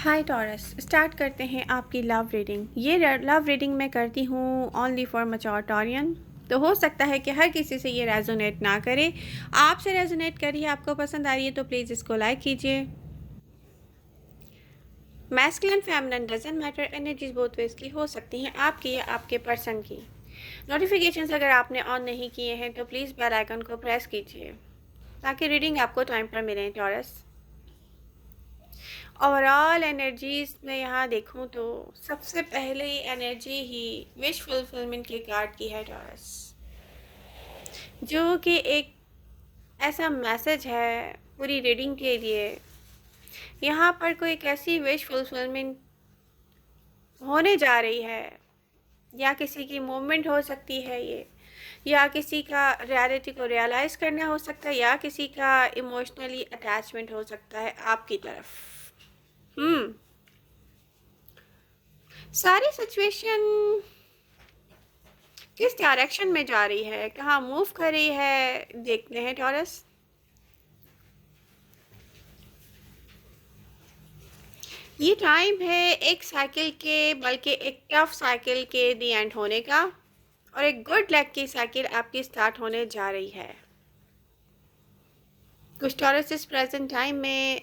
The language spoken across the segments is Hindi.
हाय टॉरस, स्टार्ट करते हैं आपकी लव रीडिंग। ये लव रीडिंग मैं करती हूँ ओनली फॉर मैच्योर टॉरियन। तो हो सकता है कि हर किसी से ये रेजोनेट ना करे। आपसे रेजोनेट करिए, आपको पसंद आ रही है तो प्लीज़ इसको लाइक कीजिए। Masculine feminine doesn't matter, energies both ways की हो सकती हैं, आपकी या आपके पर्सन की। नोटिफिकेशंस अगर आपने ऑन नहीं किए हैं तो प्लीज़ बेल आइकन को प्रेस कीजिए ताकि रीडिंग आपको टाइम पर मिले। टॉरस, ओवरऑल एनर्जीज में यहाँ देखूँ तो सबसे पहले एनर्जी ही विश फुलफिलमेंट के कार्ड की है टॉरस, जो कि एक ऐसा मैसेज है पूरी रीडिंग के लिए। यहाँ पर कोई एक ऐसी विश फुलफिलमेंट होने जा रही है, या किसी की मूवमेंट हो सकती है ये, या किसी का रियलिटी को रियलाइज़ करना हो सकता है, या किसी का इमोशनली अटैचमेंट हो सकता है आपकी तरफ। सारी सिचुएशन किस डायरेक्शन में जा रही है, कहाँ मूव कर रही है, देखते हैं टॉरस। ये टाइम है एक साइकिल के, बल्कि एक टफ साइकिल के दी एंड होने का, और एक गुड लक की साइकिल आपकी स्टार्ट होने जा रही है। कुछ टॉरस इस प्रेजेंट टाइम में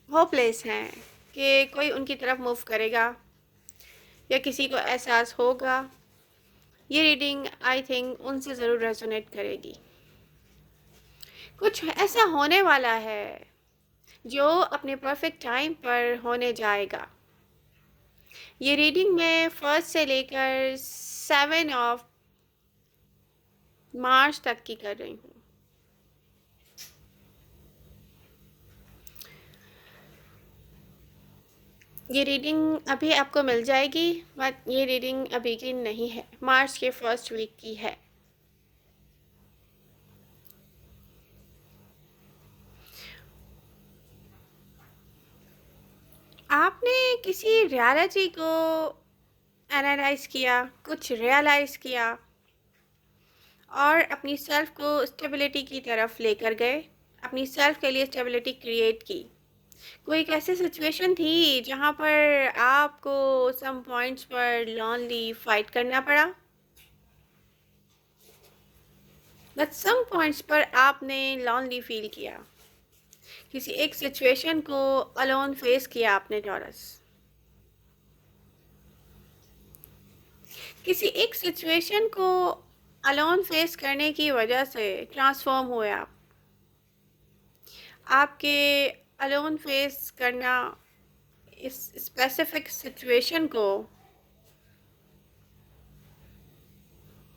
होपलेस हैं कि कोई उनकी तरफ मूव करेगा या किसी को एहसास होगा। ये रीडिंग आई थिंक उनसे ज़रूर रेजोनेट करेगी। कुछ ऐसा होने वाला है जो अपने परफेक्ट टाइम पर होने जाएगा। ये रीडिंग मैं फर्स्ट से लेकर 7 मार्च तक की कर रही हूँ। ये रीडिंग अभी आपको मिल जाएगी, बट ये रीडिंग अभी की नहीं है, मार्च के फर्स्ट वीक की है। आपने किसी रियलिटी को एनालाइज किया, कुछ रियलाइज़ किया, और अपनी सेल्फ को स्टेबिलिटी की तरफ लेकर गए, अपनी सेल्फ के लिए स्टेबिलिटी क्रिएट की। कोई एक ऐसी सिचुएशन थी जहाँ पर आपको सम पॉइंट्स पर लॉनली फाइट करना पड़ा, बट सम पॉइंट्स पर आपने लॉनली फील किया, किसी एक सिचुएशन को अलोन फेस किया आपने टॉरस। किसी एक सिचुएशन को अलोन फेस करने की वजह से ट्रांसफॉर्म हुए आप। आपके अलोन फेस करना इस स्पेसिफिक सिचुएशन को,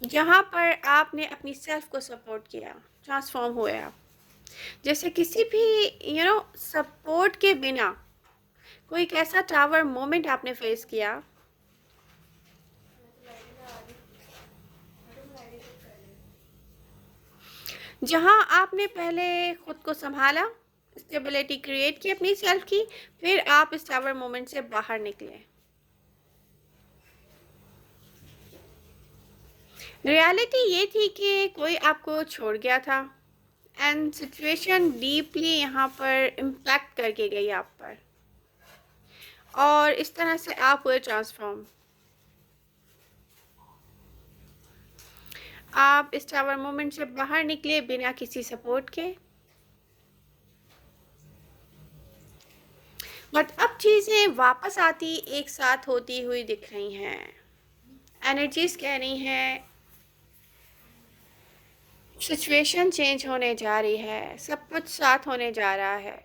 जहाँ पर आपने अपनी सेल्फ को सपोर्ट किया, ट्रांसफॉर्म हुए आप। जैसे किसी भी सपोर्ट के बिना कोई एक ऐसा टावर मोमेंट आपने फेस किया जहाँ आपने पहले खुद को संभाला, स्टेबिलिटी क्रिएट की अपनी सेल्फ की, फिर आप इस टावर मोमेंट से बाहर निकले। रियलिटी ये थी कि कोई आपको छोड़ गया था, एंड सिचुएशन डीपली यहाँ पर इम्पैक्ट करके गई आप पर, और इस तरह से आप हुए ट्रांसफॉर्म। आप इस टावर मोमेंट से बाहर निकले बिना किसी सपोर्ट के, बट अब चीज़ें वापस आती एक साथ होती हुई दिख रही हैं। एनर्जीज कह रही हैं सिचुएशन चेंज होने जा रही है, सब कुछ साथ होने जा रहा है।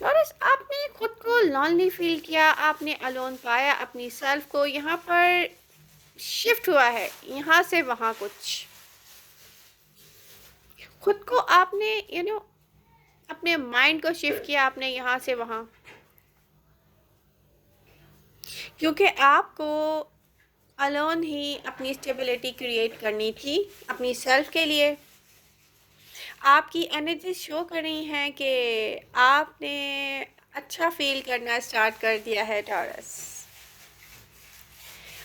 टॉरस, आपने खुद को लॉनली फील किया, आपने अलोन पाया अपनी सेल्फ को। यहाँ पर शिफ्ट हुआ है, यहाँ से वहाँ कुछ खुद को आपने अपने माइंड को शिफ्ट किया आपने यहाँ से वहाँ, क्योंकि आपको अलोन ही अपनी स्टेबिलिटी क्रिएट करनी थी अपनी सेल्फ के लिए। आपकी एनर्जी शो कर रही हैं कि आपने अच्छा फील करना स्टार्ट कर दिया है टॉरस।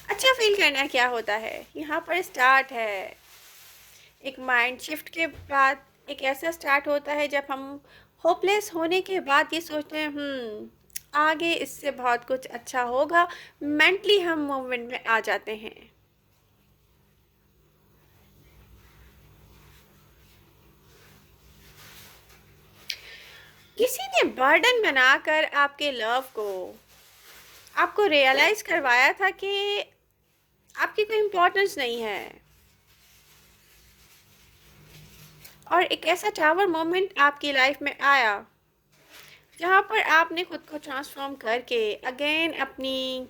अच्छा फील करना क्या होता है, यहाँ पर स्टार्ट है एक माइंड शिफ्ट के बाद एक ऐसा स्टार्ट होता है जब हम होपलेस होने के बाद ये सोचते हैं आगे इससे बहुत कुछ अच्छा होगा। मेंटली हम मूवमेंट में आ जाते हैं। किसी ने बर्डन बनाकर आपके लव को आपको रियलाइज करवाया था कि आपकी कोई इम्पोर्टेंस नहीं है, और एक ऐसा टावर मोमेंट आपकी लाइफ में आया जहाँ पर आपने खुद को ट्रांसफॉर्म करके अगेन अपनी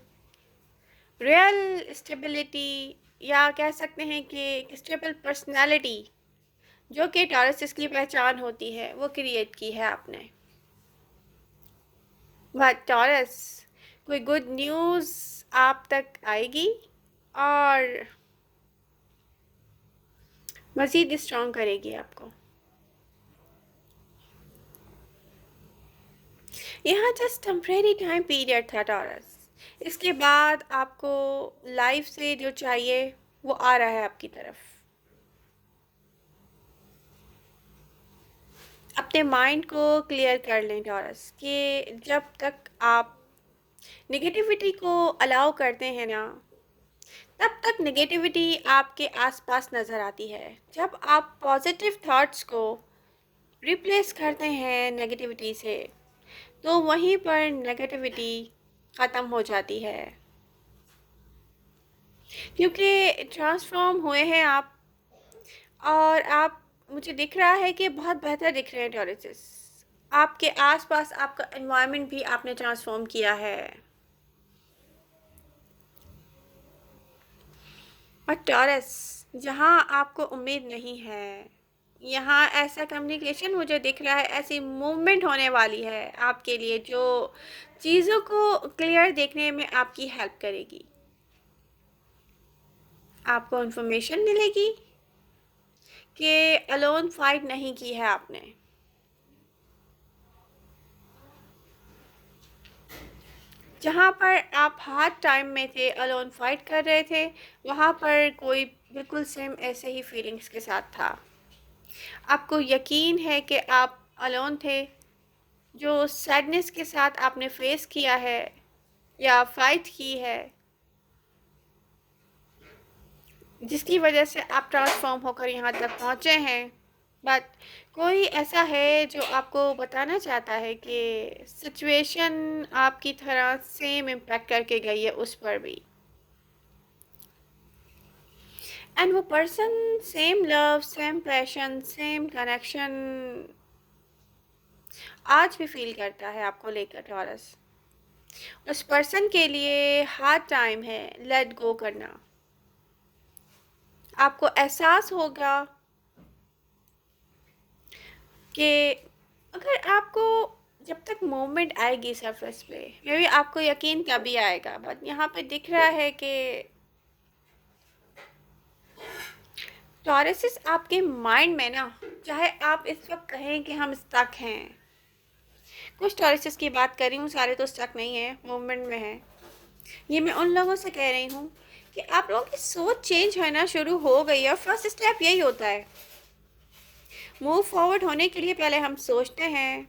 रियल स्टेबिलिटी, या कह सकते हैं कि स्टेबल पर्सनालिटी जो कि टॉरस की पहचान होती है, वो क्रिएट की है आपने। वह टॉरस, कोई गुड न्यूज़ आप तक आएगी और मज़ीद स्ट्रॉन्ग करेगी आपको। यहाँ जस्ट टेम्परेरी टाइम पीरियड था टॉरस, इसके बाद आपको लाइफ से जो चाहिए वो आ रहा है आपकी तरफ। अपने माइंड को क्लियर कर लें टॉरस, कि जब तक आप नेगेटिविटी को अलाउ करते हैं ना, तब तक नेगेटिविटी आपके आसपास नज़र आती है। जब आप पॉजिटिव थॉट्स को रिप्लेस करते हैं नेगेटिविटी से, तो वहीं पर नेगेटिविटी ख़त्म हो जाती है, क्योंकि ट्रांसफॉर्म हुए हैं आप। और आप, मुझे दिख रहा है कि बहुत बेहतर दिख रहे हैं टॉरस। आपके आसपास आपका एनवायरनमेंट भी आपने ट्रांसफॉर्म किया है। और टॉरस, जहाँ आपको उम्मीद नहीं है, यहाँ ऐसा कम्युनिकेशन मुझे दिख रहा है, ऐसी मूवमेंट होने वाली है आपके लिए जो चीज़ों को क्लियर देखने में आपकी हेल्प करेगी। आपको इन्फॉर्मेशन मिलेगी कि अलोन फाइट नहीं की है आपने। जहाँ पर आप हार्ड टाइम में थे, अलोन फाइट कर रहे थे, वहाँ पर कोई बिल्कुल सेम ऐसे ही फीलिंग्स के साथ था। आपको यकीन है कि आप अलोन थे। जो सैडनेस के साथ आपने फेस किया है या फाइट की है, जिसकी वजह से आप ट्रांसफॉर्म होकर यहाँ तक पहुँचे हैं, बट कोई ऐसा है जो आपको बताना चाहता है कि सिचुएशन आपकी तरह सेम इम्पेक्ट करके गई है उस पर भी, एंड वो person same love, same passion, same connection आज भी फील करता है आपको लेकर टॉरस। उस पर्सन के लिए हार्ड टाइम है लेट गो करना। आपको एहसास होगा कि अगर आपको, जब तक मोमेंट आएगी सरफेस पे, मे बी आपको यकीन तभी आएगा, बट यहाँ पे दिख रहा है कि टॉरस आपके माइंड में ना, चाहे आप इस वक्त कहें कि हम स्टक हैं, कुछ टॉरस की बात कर रही हूँ, सारे तो स्टक नहीं है, मूवमेंट में है। ये मैं उन लोगों से कह रही हूँ कि आप लोगों की सोच चेंज होना शुरू हो गई है। फर्स्ट स्टेप यही होता है। मूव फॉरवर्ड होने के लिए पहले हम सोचते हैं,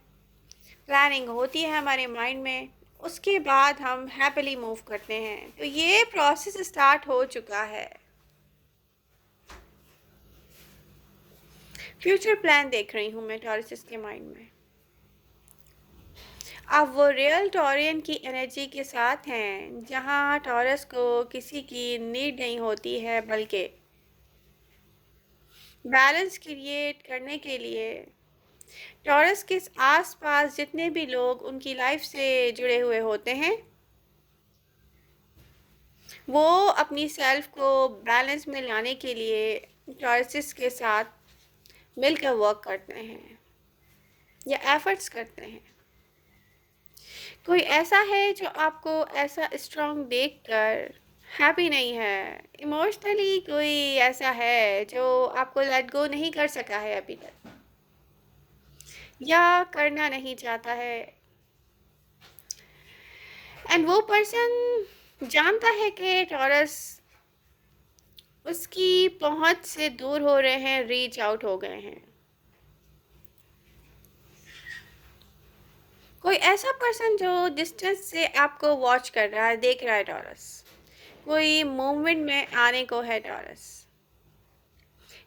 प्लानिंग होती है हमारे माइंड में, उसके बाद हम हैप्पीली मूव करते हैं। तो ये प्रोसेस स्टार्ट हो चुका है। फ्यूचर प्लान देख रही हूँ मैं टॉरस के माइंड में। अब वो रियल टॉरियन की एनर्जी के साथ हैं, जहाँ टॉरस को किसी की नीड नहीं होती है, बल्कि बैलेंस क्रिएट करने के लिए टॉरस के आसपास जितने भी लोग उनकी लाइफ से जुड़े हुए होते हैं, वो अपनी सेल्फ को बैलेंस में लाने के लिए टॉरस के साथ मिलकर वर्क करते हैं या एफर्ट्स करते हैं। कोई ऐसा है जो आपको ऐसा स्ट्रॉन्ग देखकर हैप्पी नहीं है, इमोशनली कोई ऐसा है जो आपको लेट गो नहीं कर सका है अभी तक, या करना नहीं चाहता है, एंड वो पर्सन जानता है कि टॉरस उसकी पहुंच से दूर हो रहे हैं, रीच आउट हो गए हैं। कोई ऐसा पर्सन जो डिस्टेंस से आपको वॉच कर रहा है, देख रहा है टॉरस। कोई मूवमेंट में आने को है टॉरस।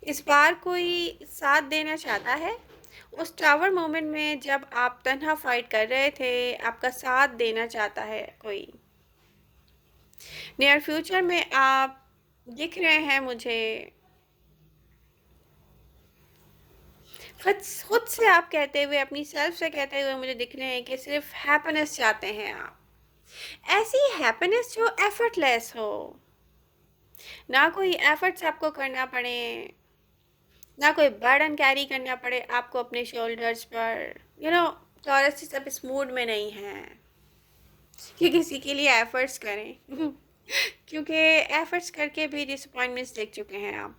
इस बार कोई साथ देना चाहता है। उस टावर मोमेंट में जब आप तन्हा फाइट कर रहे थे, आपका साथ देना चाहता है कोई। नियर फ्यूचर में आप दिख रहे हैं मुझे। खुद खुद से आप कहते हुए, अपनी सेल्फ से कहते हुए मुझे दिख रहे हैं कि सिर्फ हैप्पीनेस चाहते हैं आप। ऐसी हैप्पीनेस जो एफर्टलेस हो, ना कोई एफर्ट्स आपको करना पड़े, ना कोई बर्डन कैरी करना पड़े आपको अपने शोल्डर्स पर। टॉरस सब इस मूड में नहीं है कि किसी के लिए एफर्ट्स करें क्योंकि एफर्ट्स करके भी डिसअपॉइंटमेंट्स देख चुके हैं आप।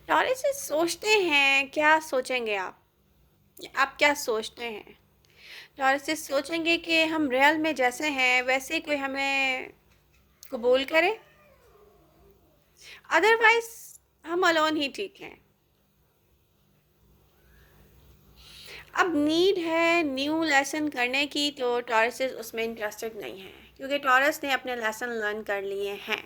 टॉरस सोचते हैं, क्या सोचेंगे आप क्या सोचते हैं? टॉरस सोचेंगे कि हम रियल में जैसे हैं वैसे ही कोई हमें कबूल करे, अदरवाइज हम अलोन ही ठीक हैं। अब नीड है न्यू लेसन करने की, तो टॉरस उसमें इंटरेस्टेड नहीं है क्योंकि टॉरस ने अपने लेसन लर्न कर लिए हैं।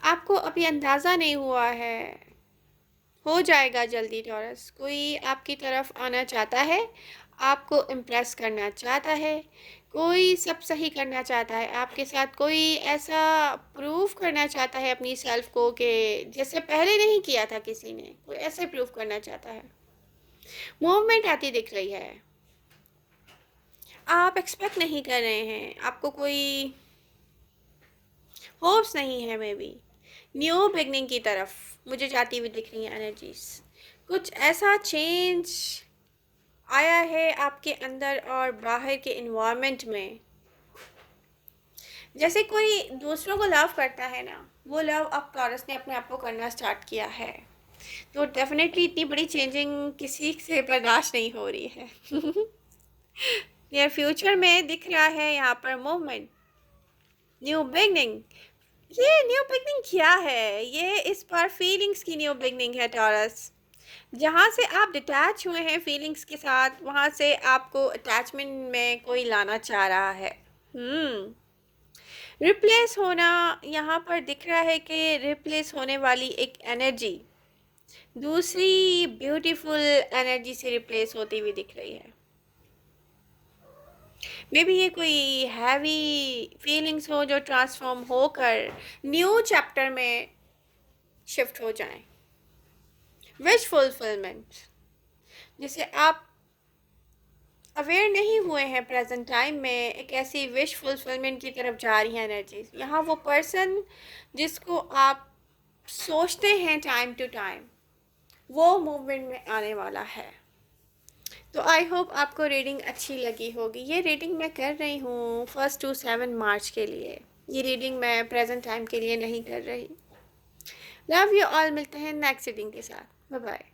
आपको अभी अंदाज़ा नहीं हुआ है, हो जाएगा जल्दी। टॉरस कोई आपकी तरफ आना चाहता है, आपको इम्प्रेस करना चाहता है, कोई सब सही करना चाहता है आपके साथ, कोई ऐसा प्रूव करना चाहता है अपनी सेल्फ को कि जैसे पहले नहीं किया था किसी ने, कोई ऐसे प्रूव करना चाहता है। मूवमेंट आती दिख रही है, आप एक्सपेक्ट नहीं कर रहे हैं, आपको कोई होप्स नहीं है। मे बी न्यू बिगनिंग की तरफ मुझे जाती हुई दिख रही है एनर्जीज। कुछ ऐसा चेंज आया है आपके अंदर और बाहर के इन्वायरमेंट में। जैसे कोई दूसरों को लव करता है ना, वो लव अब टॉरस ने अपने आप को करना स्टार्ट किया है। तो डेफिनेटली इतनी बड़ी चेंजिंग किसी से बर्दाश्त नहीं हो रही है नियर फ्यूचर में दिख रहा है यहाँ पर मूवमेंट, न्यू बिगनिंग। ये न्यू बिगनिंग क्या है? ये इस बार फीलिंग्स की न्यू बिगनिंग है टॉरस। जहाँ से आप डिटैच हुए हैं फीलिंग्स के साथ, वहाँ से आपको अटैचमेंट में कोई लाना चाह रहा है। रिप्लेस होना यहाँ पर दिख रहा है कि रिप्लेस होने वाली एक एनर्जी दूसरी ब्यूटीफुल एनर्जी से रिप्लेस होती हुई दिख रही है। मे बी ये कोई हैवी फीलिंग्स हो जो ट्रांसफॉर्म होकर न्यू चैप्टर में शिफ्ट हो जाएं। विश फुलफिलमेंट, जिसे आप अवेयर नहीं हुए हैं प्रेजेंट टाइम में, एक ऐसी विश फुलफिलमेंट की तरफ जा रही है एनर्जीज। यहाँ वो पर्सन जिसको आप सोचते हैं टाइम टू टाइम, वो मूवमेंट में आने वाला है। तो आई होप आपको रीडिंग अच्छी लगी होगी। ये रीडिंग मैं कर रही हूँ 1 to 7 मार्च के लिए। ये रीडिंग मैं प्रेजेंट टाइम के लिए नहीं कर रही। लव यू ऑल, मिलते हैं नेक्स्ट रीडिंग के साथ। Bye bye.